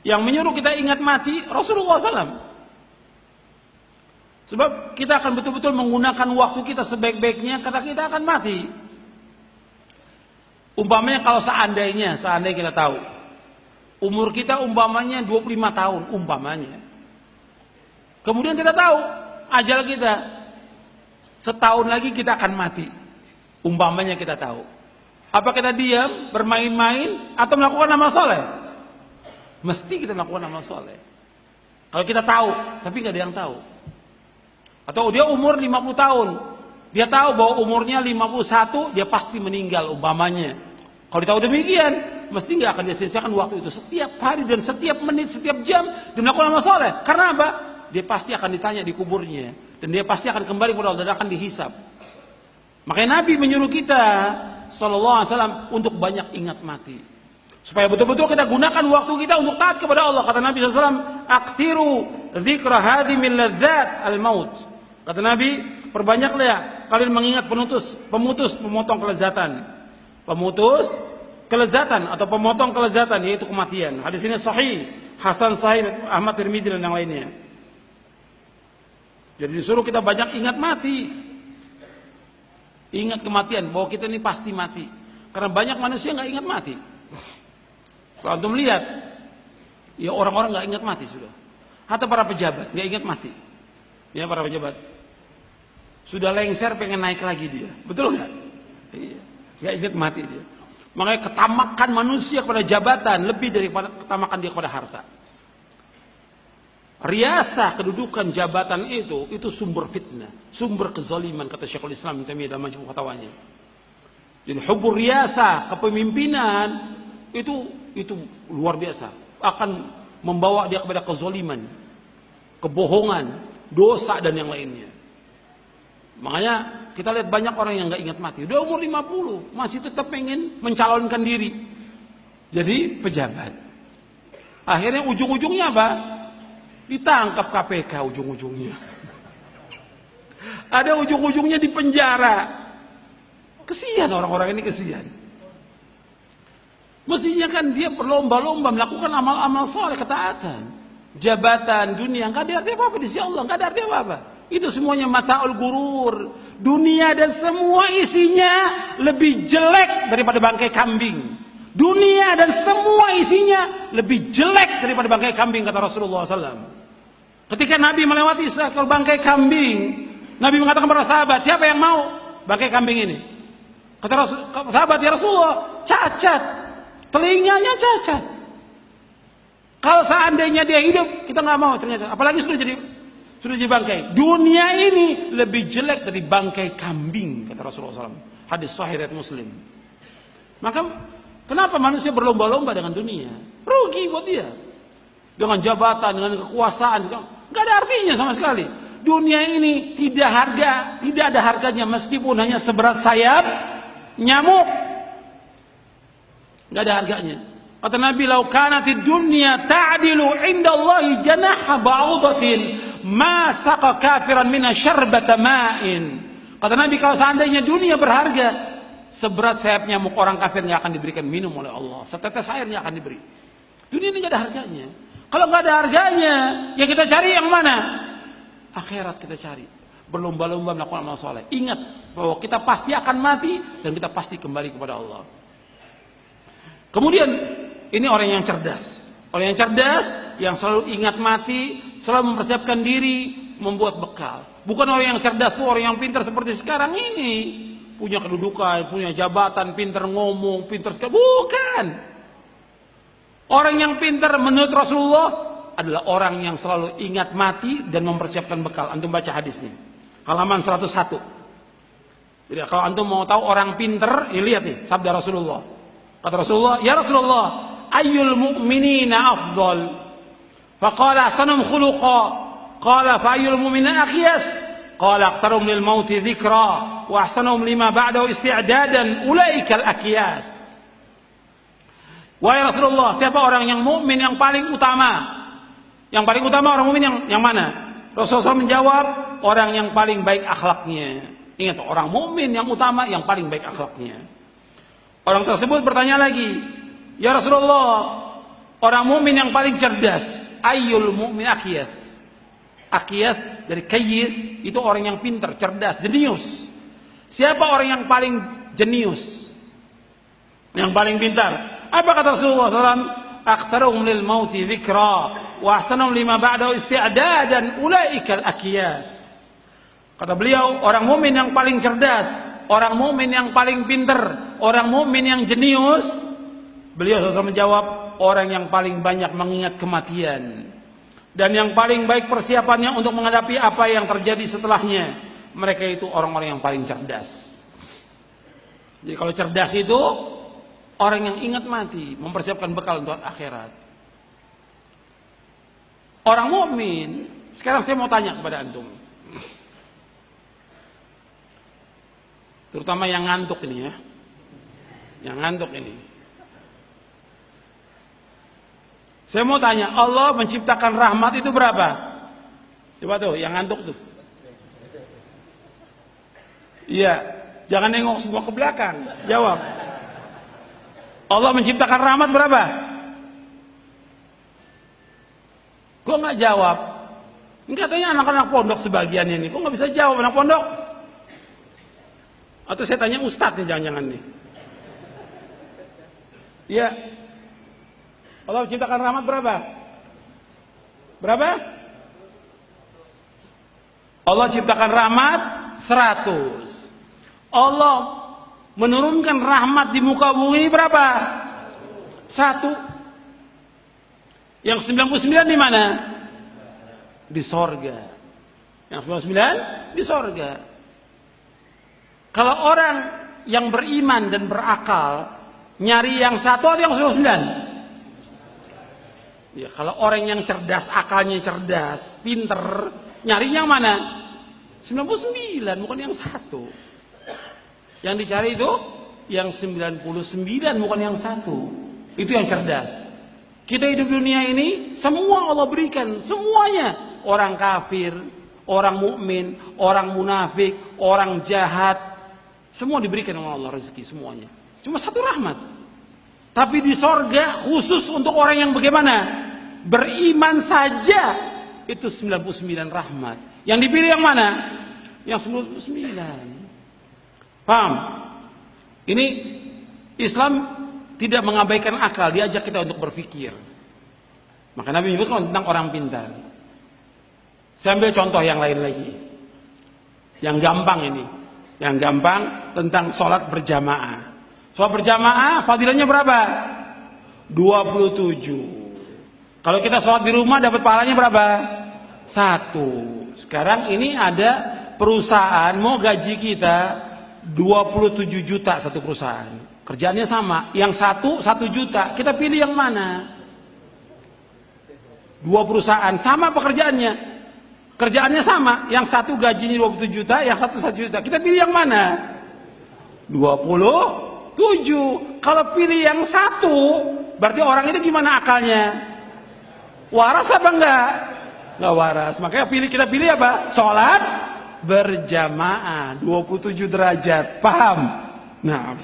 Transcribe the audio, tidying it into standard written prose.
Yang menyuruh kita ingat mati Rasulullah SAW. Sebab kita akan betul-betul menggunakan waktu kita sebaik-baiknya karena kita akan mati. Umpamanya kalau seandainya kita tahu umur kita umpamanya 25 tahun umpamanya. Kemudian kita tahu ajal kita setahun lagi kita akan mati. Umpamanya kita tahu. Apa kita diam, bermain-main atau melakukan amal soleh? Mesti kita melakukan amal soleh. Kalau kita tahu, tapi nggak ada yang tahu. Atau dia umur 50 tahun, dia tahu bahwa umurnya 51, dia pasti meninggal umpamanya. Kalau dia tahu demikian, mesti nggak akan dia sia-siakan waktu itu. Setiap hari dan setiap menit, setiap jam dia melakukan amal soleh. Karena apa? Dia pasti akan ditanya di kuburnya, dan dia pasti akan kembali kepada Allah dan akan dihisab. Makanya Nabi menyuruh kita Sallallahu Alaihi Wasallam untuk banyak ingat mati, supaya betul-betul kita gunakan waktu kita untuk taat kepada Allah. Kata Nabi SAW, "Aktsiru dzikra hadhimil ladzat al-maut." Kata Nabi, perbanyaklah ya kalian mengingat pemutus memotong kelezatan. Pemutus kelezatan atau pemotong kelezatan, yaitu kematian. Hadis ini sahih, Hasan Sahih, Ahmad Tirmidzi dan yang lainnya. Jadi disuruh kita banyak ingat mati. Ingat kematian, bahwa kita ini pasti mati. Karena banyak manusia nggak ingat mati. Kalau antum lihat, ya orang-orang nggak ingat mati sudah. Atau para pejabat nggak ingat mati. Ya para pejabat sudah lengser pengen naik lagi dia, betul nggak? Iya, nggak ingat mati dia. Makanya ketamakan manusia kepada jabatan lebih daripada ketamakan dia kepada harta. Riasah kedudukan jabatan itu sumber fitnah, sumber kezaliman, kata Syekhul Islam Ibnu Taimiyah dalam Majmu' Fatawanya. Jadi hubur riasah kepemimpinan itu luar biasa, akan membawa dia kepada kezaliman, kebohongan, dosa dan yang lainnya. Makanya kita lihat banyak orang yang nggak ingat mati, udah umur 50 masih tetap pengen mencalonkan diri jadi pejabat. Akhirnya ujung-ujungnya apa? Ditangkap KPK ujung-ujungnya. Ada ujung-ujungnya di penjara. Kesian orang-orang ini, kesian. Mestinya kan dia berlomba-lomba melakukan amal-amal soleh, ketaatan. Jabatan, dunia, nggak ada arti apa-apa di sisi Allah, nggak ada arti apa-apa. Itu semuanya mata'ul gurur. Dunia dan semua isinya lebih jelek daripada bangkai kambing. Dunia dan semua isinya lebih jelek daripada bangkai kambing, kata Rasulullah SAW. Ketika Nabi melewati seekor bangkai kambing, Nabi mengatakan kepada sahabat, siapa yang mau bangkai kambing ini? Kata sahabat, ya Rasulullah, cacat, telinganya cacat. Kalau seandainya dia hidup, kita nggak mau ternyata. Apalagi sudah jadi bangkai. Dunia ini lebih jelek dari bangkai kambing, kata Rasulullah SAW. Hadis sahih riwayat Muslim. Maka kenapa manusia berlomba-lomba dengan dunia? Rugi buat dia. Dengan jabatan, dengan kekuasaan, nggak ada artinya sama sekali. Dunia ini tidak ada harganya meskipun hanya seberat sayap nyamuk. Nggak ada harganya. Kata Nabi, "Lau kanatid dunya ta'dilu 'indallahi janaha ba'udatin, ma saqa kafiran minha syarbata ma'in." Kata Nabi, kalau seandainya dunia berharga seberat sayap nyamuk, orang kafir nggak akan diberikan minum oleh Allah. Setetes air nggak akan diberi. Dunia ini nggak ada harganya. Kalau nggak ada harganya, ya kita cari yang mana? Akhirat kita cari. Berlomba-lomba melakukan amal soleh. Ingat bahwa kita pasti akan mati dan kita pasti kembali kepada Allah. Kemudian ini orang yang cerdas. Orang yang cerdas, yang selalu ingat mati, selalu mempersiapkan diri, membuat bekal. Bukan orang yang cerdas itu orang yang pintar seperti sekarang ini. Punya kedudukan, punya jabatan, pintar ngomong, pintar sekali. Bukan. Orang yang pintar menurut Rasulullah adalah orang yang selalu ingat mati dan mempersiapkan bekal. Antum baca hadisnya. Halaman 101. Jadi kalau antum mau tahu orang pintar, ya lihat nih sabda Rasulullah. Kata Rasulullah, "Ya Rasulullah, ayyul mu'minina afdal?" Faqala ahsanuhum khuluqa. Qala fa ayyul mu'minina akhyas? Qala aktsaruhum lil mauti dzikra wa ahsanuhum lima ba'dahu isti'dadan ulaikal akyas. Wahai Rasulullah, siapa orang yang mukmin yang paling utama? Yang paling utama orang mukmin yang mana? Rasulullah menjawab, orang yang paling baik akhlaknya. Ingat, orang mukmin yang utama yang paling baik akhlaknya. Orang tersebut bertanya lagi, "Ya Rasulullah, Orang mukmin yang paling cerdas, ayyul mu'min akyas. Akyas dari kayis, itu orang yang pintar, cerdas, jenius. Siapa orang yang paling jenius? Yang paling pintar? Apa kata Rasulullah SAW? Aktsaruhum lil mauti dzikra wa ahsanuhum lima ba'dahu isti'dadan ulaikal akyas. Kata beliau, orang mukmin yang paling cerdas, orang mukmin yang paling pintar, orang mukmin yang jenius, beliau SAW menjawab, orang yang paling banyak mengingat kematian dan yang paling baik persiapannya untuk menghadapi apa yang terjadi setelahnya. Mereka itu orang-orang yang paling cerdas. Jadi kalau cerdas itu orang yang ingat mati, mempersiapkan bekal untuk akhirat. Orang mukmin, sekarang saya mau tanya kepada antum, terutama yang ngantuk ini ya, yang ngantuk ini. Saya mau tanya, Allah menciptakan rahmat itu berapa? Coba tuh, yang ngantuk tuh. Iya, jangan nengok semua ke belakang. Jawab. Allah menciptakan rahmat berapa? Kok nggak jawab? Ini katanya anak-anak pondok sebagian ini. Kok nggak bisa jawab anak pondok? Atau saya tanya ustadz nih, jangan-jangan nih. Iya. Allah menciptakan rahmat berapa? Berapa? Allah ciptakan rahmat 100. Allah menurunkan rahmat di muka bumi berapa? 1. Yang 99 di mana? Di sorga. Yang 99 di sorga. Kalau orang yang beriman dan berakal nyari yang 1 atau yang 99? Ya, kalau orang yang cerdas, akalnya cerdas, pinter, nyari yang mana? 99, bukan yang 1. Yang dicari itu yang 99, bukan yang 1. Itu yang cerdas. Kita hidup dunia ini, semua Allah berikan, semuanya. Orang kafir, orang mukmin, orang munafik, orang jahat, semua diberikan oleh Allah rezeki semuanya. Cuma satu rahmat. Tapi di sorga khusus untuk orang yang bagaimana? Beriman saja itu 99 rahmat. Yang dipilih yang mana? Yang 99. Paham? Ini Islam tidak mengabaikan akal, diajak kita untuk berpikir. Maka Nabi menyebutkan tentang orang pintar. Saya ambil contoh yang lain lagi. Yang gampang ini. Yang gampang tentang sholat berjamaah. Sholat berjamaah fadilahnya berapa? 27. Kalau kita sholat di rumah dapat pahalanya berapa? 1. Sekarang ini ada perusahaan mau gaji kita 27 juta satu perusahaan. Kerjaannya sama. Yang 1 juta. Kita pilih yang mana? 2 perusahaan sama pekerjaannya. Kerjaannya sama. Yang 1 gajinya 27 juta, yang 1 juta. Kita pilih yang mana? 27. Kalau pilih yang 1, berarti orang itu gimana akalnya? Waras apa enggak? Enggak waras. Makanya kita pilih apa? Sholat berjamaah 27 derajat. Paham? Nah.